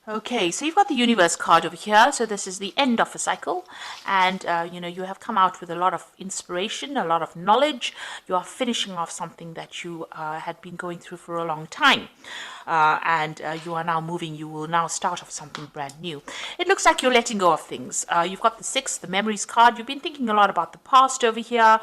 Okay, so you've got the universe card over here. So this is the end of a cycle, and you have come out with a lot of inspiration, a lot of knowledge. You are finishing off something that you had been going through for a long time, and you are now moving. You will now start off something brand new. It looks like you're letting go of things. You've got the six, the memories card. You've been thinking a lot about the past over here,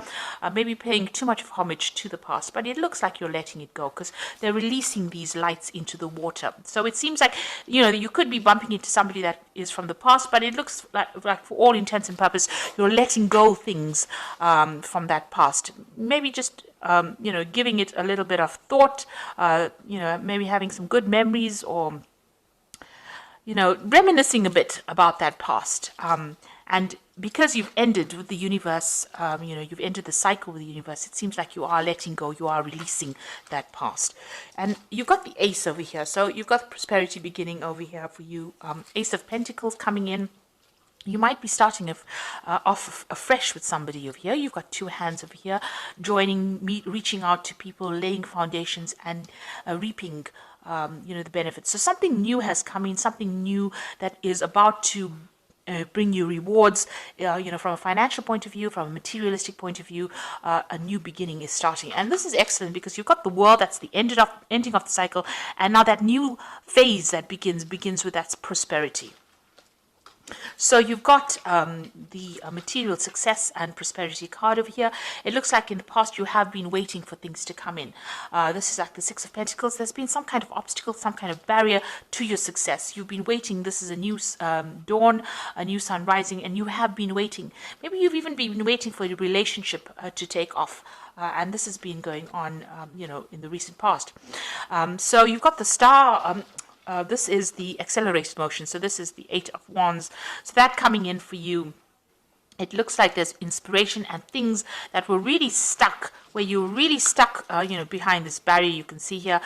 maybe paying too much of homage to the past, but it looks like you're letting it go because they're releasing these lights into the water. So it seems like you could be bumping into somebody that is from the past, but it looks like for all intents and purposes, you're letting go things from that past. Maybe just giving it a little bit of thought. Maybe having some good memories, or reminiscing a bit about that past. And because you've ended with the universe, you've entered the cycle with the universe, it seems like you are letting go, you are releasing that past. And you've got the ace over here. So you've got prosperity beginning over here for you. Ace of Pentacles coming in. You might be starting off afresh with somebody over here. You've got two hands over here, reaching out to people, laying foundations, and reaping the benefits. So something new has come in, something new that is about to bring you rewards, from a financial point of view, from a materialistic point of view. A new beginning is starting, and this is excellent because you've got the world, that's the ending of the cycle, and now that new phase that begins with that prosperity. So you've got the material success and prosperity card over here. It looks like in the past you have been waiting for things to come in. This is like the Six of Pentacles. There's been some kind of obstacle, some kind of barrier to your success. You've been waiting. This is a new dawn, a new sun rising, and you have been waiting. Maybe you've even been waiting for your relationship to take off. And this has been going on, in the recent past. So you've got the star. This is the accelerated motion. So this is the Eight of Wands. So that coming in for you, it looks like there's inspiration and things that were really stuck, where you're really stuck, behind this barrier you can see here.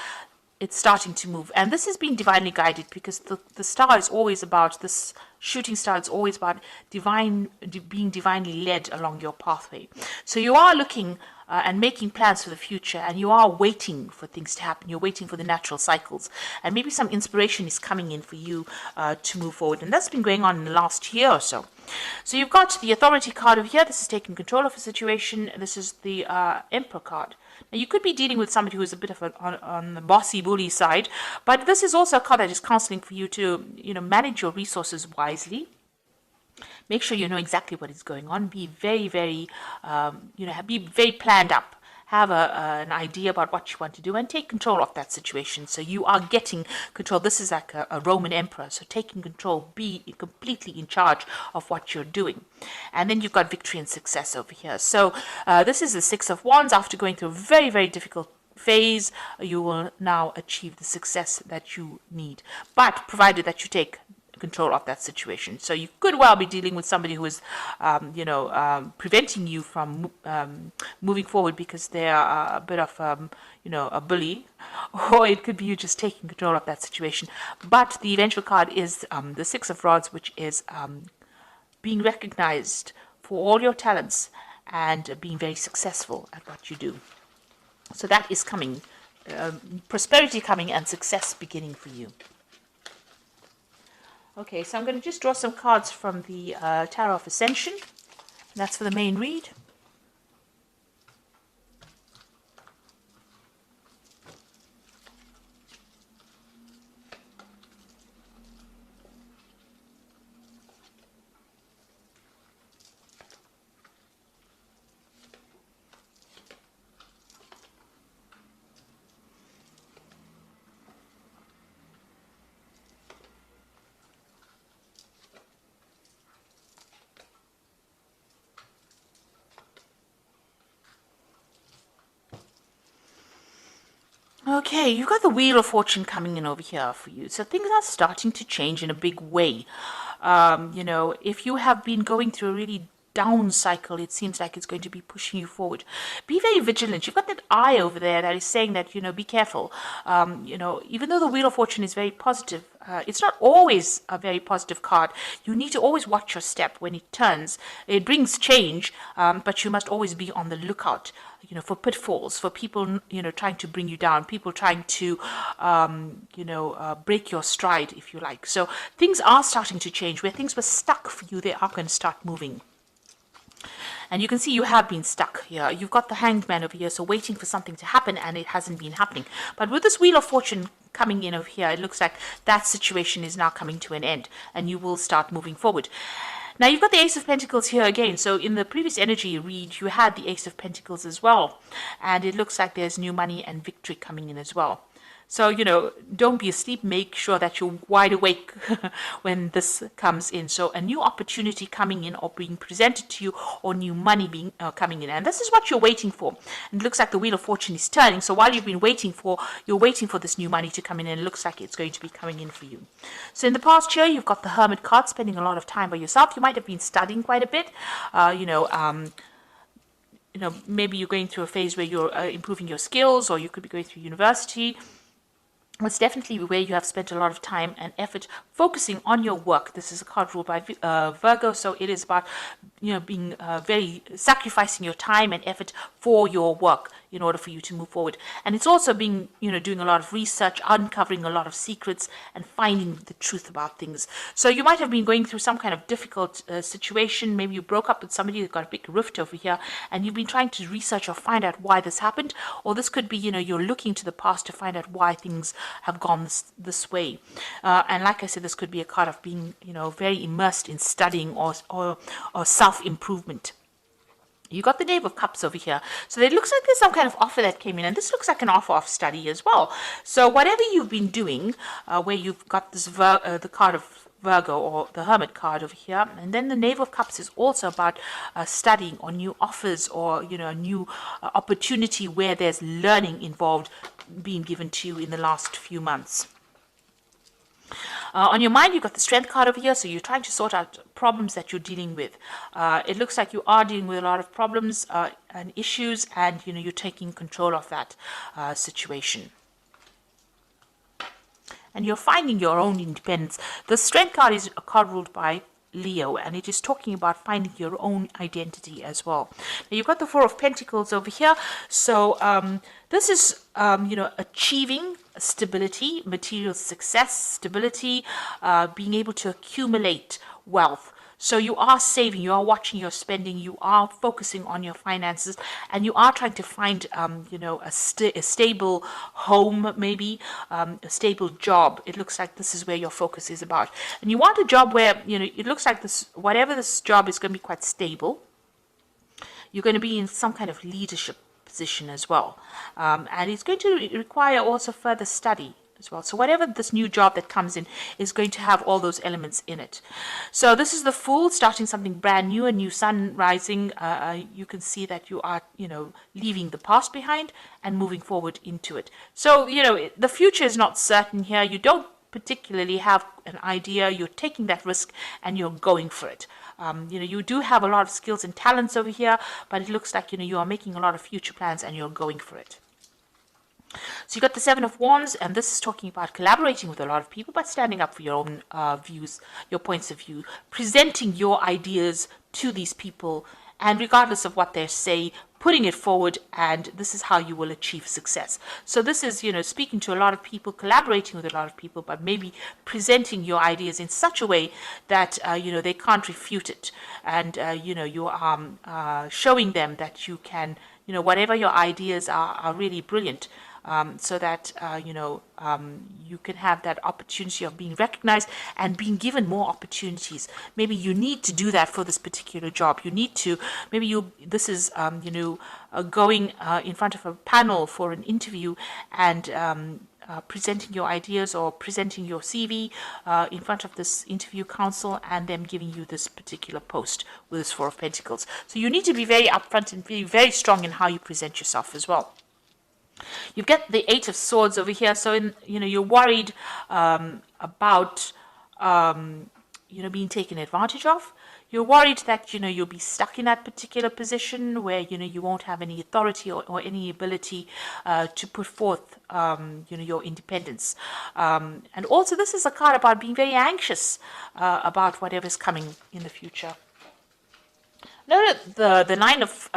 It's starting to move. And this has been divinely guided because the star is always about, this shooting star is always about being divinely led along your pathway. So you are looking and making plans for the future, and you are waiting for things to happen. You're waiting for the natural cycles, and maybe some inspiration is coming in for you to move forward, and that's been going on in the last year or so. So you've got the authority card over here. This is taking control of a situation. This is the Emperor card. Now you could be dealing with somebody who is a bit of on the bossy bully side, but this is also a card that is counseling for you to manage your resources wisely. Make sure you know exactly what is going on. Be very, very, be very planned up. Have an idea about what you want to do and take control of that situation. So you are getting control. This is like a Roman emperor. So taking control, be completely in charge of what you're doing. And then you've got victory and success over here. So this is the Six of Wands. After going through a very, very difficult phase, you will now achieve the success that you need. But provided that you take control of that situation. So you could well be dealing with somebody who is, preventing you from moving forward because they are a bit of, a bully, or it could be you just taking control of that situation. But the eventual card is the Six of Rods, which is being recognized for all your talents and being very successful at what you do. So that is coming, prosperity coming and success beginning for you. Okay, so I'm going to just draw some cards from the Tarot of Ascension. And that's for the main read. Okay, you've got the Wheel of Fortune coming in over here for you. So things are starting to change in a big way. If you have been going through a really down cycle, it seems like it's going to be pushing you forward. Be very vigilant. You've got that eye over there that is saying that, be careful. Even though the Wheel of Fortune is very positive, it's not always a very positive card. You need to always watch your step when it turns. It brings change, but you must always be on the lookout, for pitfalls, for people, trying to bring you down, people trying to, break your stride, if you like. So things are starting to change. Where things were stuck for you, they are going to start moving. And you can see you have been stuck here. You've got the Hanged Man over here, so waiting for something to happen, and it hasn't been happening. But with this Wheel of Fortune coming in over here, it looks like that situation is now coming to an end, and you will start moving forward. Now, you've got the Ace of Pentacles here again. So in the previous energy read, you had the Ace of Pentacles as well. And it looks like there's new money and victory coming in as well. So, don't be asleep. Make sure that you're wide awake when this comes in. So a new opportunity coming in or being presented to you, or new money being coming in. And this is what you're waiting for. And it looks like the Wheel of Fortune is turning. So while you've been you're waiting for this new money to come in, and it looks like it's going to be coming in for you. So in the past year, you've got the Hermit card, spending a lot of time by yourself. You might have been studying quite a bit, maybe you're going through a phase where you're improving your skills, or you could be going through university. It's definitely where you have spent a lot of time and effort focusing on your work. This is a card ruled by Virgo, so it is about being sacrificing your time and effort for your work in order for you to move forward. And it's also being doing a lot of research, uncovering a lot of secrets, and finding the truth about things. So you might have been going through some kind of difficult situation. Maybe you broke up with somebody, you've got a big rift over here, and you've been trying to research or find out why this happened. Or this could be you're looking to the past to find out why things have gone this way. And like I said, this could be a card of being very immersed in studying or self-improvement. You got the Knave of Cups over here. So it looks like there's some kind of offer that came in, and this looks like an offer of study as well. So whatever you've been doing, where you've got this the card of Virgo, or the Hermit card over here, and then the Knave of Cups is also about studying, or new offers, or a new opportunity where there's learning involved being given to you in the last few months. On your mind, you've got the Strength card over here, so you're trying to sort out problems that you're dealing with. It looks like you are dealing with a lot of problems and issues, and you're taking control of that situation. And you're finding your own independence. The Strength card is a card ruled by Leo, and it is talking about finding your own identity as well. Now, you've got the Four of Pentacles over here, so this is achieving stability, material success, stability, being able to accumulate wealth. So you are saving, you are watching your spending, you are focusing on your finances, and you are trying to find, a stable home, maybe a stable job. It looks like this is where your focus is about. And you want a job where, it looks like whatever this job is going to be quite stable. You're going to be in some kind of leadership position as well. And it's going to require also further study as well. So whatever this new job that comes in is going to have all those elements in it. So this is the Fool, starting something brand new, a new sun rising. You can see that you are, leaving the past behind and moving forward into it. So, the future is not certain here. You don't particularly have an idea. You're taking that risk and you're going for it. You do have a lot of skills and talents over here, but it looks like, you are making a lot of future plans and you're going for it. So you got the Seven of Wands, and this is talking about collaborating with a lot of people, but standing up for your own views, your points of view, presenting your ideas to these people, and regardless of what they say, putting it forward, and this is how you will achieve success. So this is, speaking to a lot of people, collaborating with a lot of people, but maybe presenting your ideas in such a way that, they can't refute it. And, you are showing them that you can, whatever your ideas are really brilliant. So that, you can have that opportunity of being recognized and being given more opportunities. Maybe you need to do that for this particular job. You need to, this is, going in front of a panel for an interview and presenting your ideas or presenting your CV in front of this interview council, and them giving you this particular post with this Four of Pentacles. So you need to be very upfront and be very strong in how you present yourself as well. You get the Eight of Swords over here, so you're worried about being taken advantage of. You're worried that, you'll be stuck in that particular position where, you won't have any authority or any ability to put forth, your independence. And also, this is a card about being very anxious about whatever's coming in the future. No, the Nine of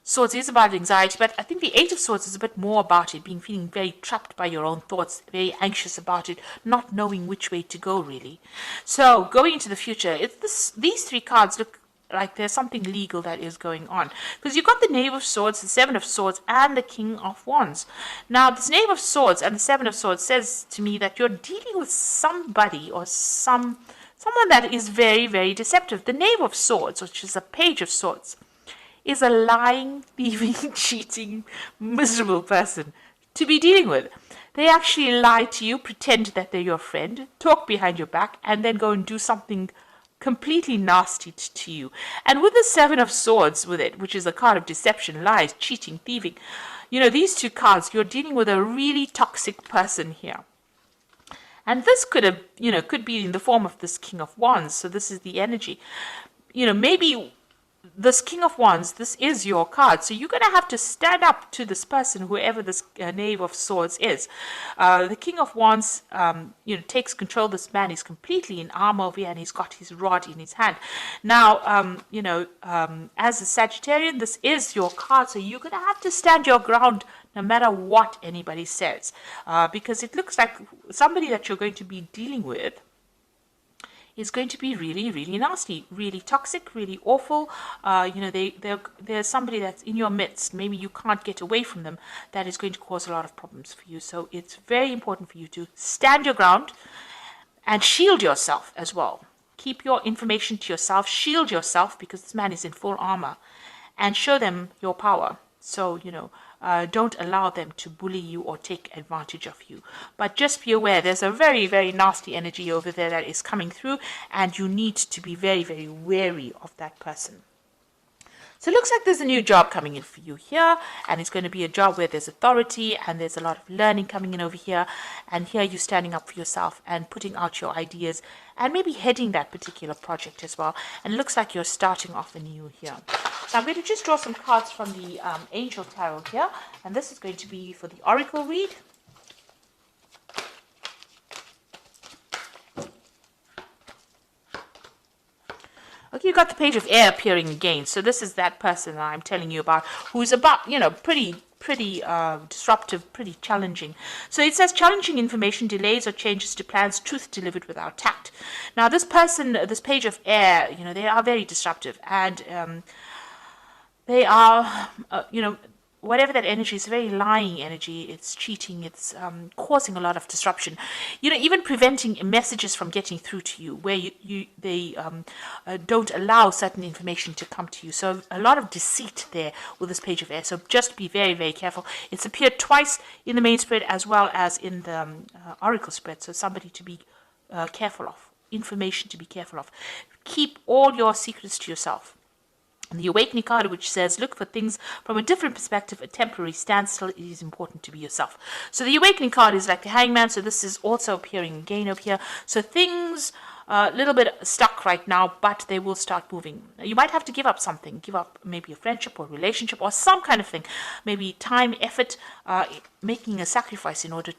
Swords is about anxiety, but I think the Eight of Swords is a bit more about it, feeling very trapped by your own thoughts, very anxious about it, not knowing which way to go, really. So, going into the future, these three cards look like there's something legal that is going on. Because you've got the Knave of Swords, the Seven of Swords, and the King of Wands. Now, this Knave of Swords and the Seven of Swords says to me that you're dealing with somebody or someone that is very, very deceptive. The Knave of Swords, which is a Page of Swords, is a lying, thieving, cheating, miserable person to be dealing with. They actually lie to you, pretend that they're your friend, talk behind your back, and then go and do something completely nasty to you. And with the Seven of Swords with it, which is a card of deception, lies, cheating, thieving, these two cards, you're dealing with a really toxic person here. And this could be in the form of this King of Wands. So this is the energy. Maybe this King of Wands, this is your card. So you're going to have to stand up to this person, whoever this Knave of Swords is. The King of Wands, takes control. This man is completely in armor over here, and he's got his rod in his hand. Now, as a Sagittarian, this is your card. So you're going to have to stand your ground no matter what anybody says. Because it looks like somebody that you're going to be dealing with is going to be really, really nasty, really toxic, really awful. There's somebody that's in your midst. Maybe you can't get away from them. That is going to cause a lot of problems for you. So it's very important for you to stand your ground and shield yourself as well. Keep your information to yourself. Shield yourself, because this man is in full armor, and show them your power. So, don't allow them to bully you or take advantage of you. But just be aware, there's a very, very nasty energy over there that is coming through, and you need to be very, very wary of that person. So it looks like there's a new job coming in for you here, and it's going to be a job where there's authority and there's a lot of learning coming in over here. And here you're standing up for yourself and putting out your ideas and maybe heading that particular project as well. And it looks like you're starting off anew here. So I'm going to just draw some cards from the Angel Tarot here, and this is going to be for the Oracle read. Okay, you got the Page of Air appearing again. So this is that person that I'm telling you about, who's about, pretty disruptive, pretty challenging. So it says challenging information, delays or changes to plans, truth delivered without tact. Now this person, this Page of Air, they are very disruptive, and they are, whatever that energy is, very lying energy. It's cheating. It's causing a lot of disruption. Even preventing messages from getting through to you, where they don't allow certain information to come to you. So a lot of deceit there with this Page of Air. So just be very, very careful. It's appeared twice in the main spread as well as in the Oracle spread. So somebody to be careful of. Information to be careful of. Keep all your secrets to yourself. The Awakening card, which says, look for things from a different perspective, a temporary standstill. It is important to be yourself. So the Awakening card is like the Hangman. So this is also appearing again over here. So things a little bit stuck right now, but they will start moving. You might have to give up something. Give up maybe a friendship or relationship or some kind of thing. Maybe time, effort, making a sacrifice in order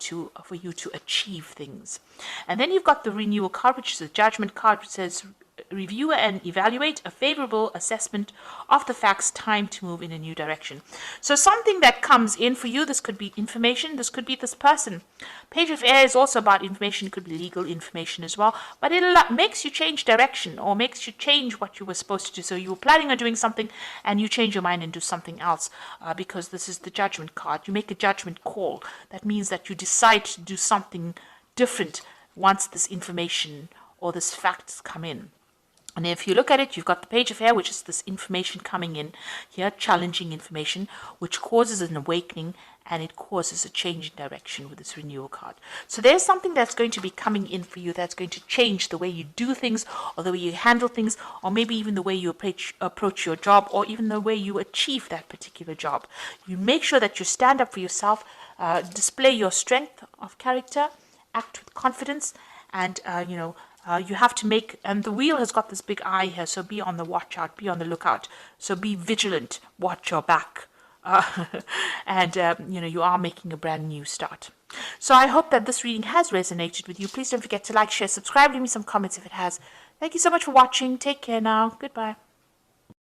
for you to achieve things. And then you've got the Renewal card, which is a Judgment card, which says, review and evaluate a favorable assessment of the facts, time to move in a new direction. So something that comes in for you, this could be information, this could be this person. Page of Air is also about information, it could be legal information as well, but it makes you change direction or makes you change what you were supposed to do. So you were planning on doing something and you change your mind and do something else because this is the Judgment card. You make a judgment call. That means that you decide to do something different once this information or this facts come in. And if you look at it, you've got the Page of Air, which is this information coming in here, challenging information, which causes an awakening and it causes a change in direction with this Renewal card. So there's something that's going to be coming in for you that's going to change the way you do things or the way you handle things or maybe even the way you approach your job or even the way you achieve that particular job. You make sure that you stand up for yourself, display your strength of character, act with confidence, and You have to make, and the wheel has got this big eye here, so be on the watch out, be on the lookout. So be vigilant, watch your back. And, you are making a brand new start. So I hope that this reading has resonated with you. Please don't forget to like, share, subscribe, leave me some comments if it has. Thank you so much for watching. Take care now. Goodbye.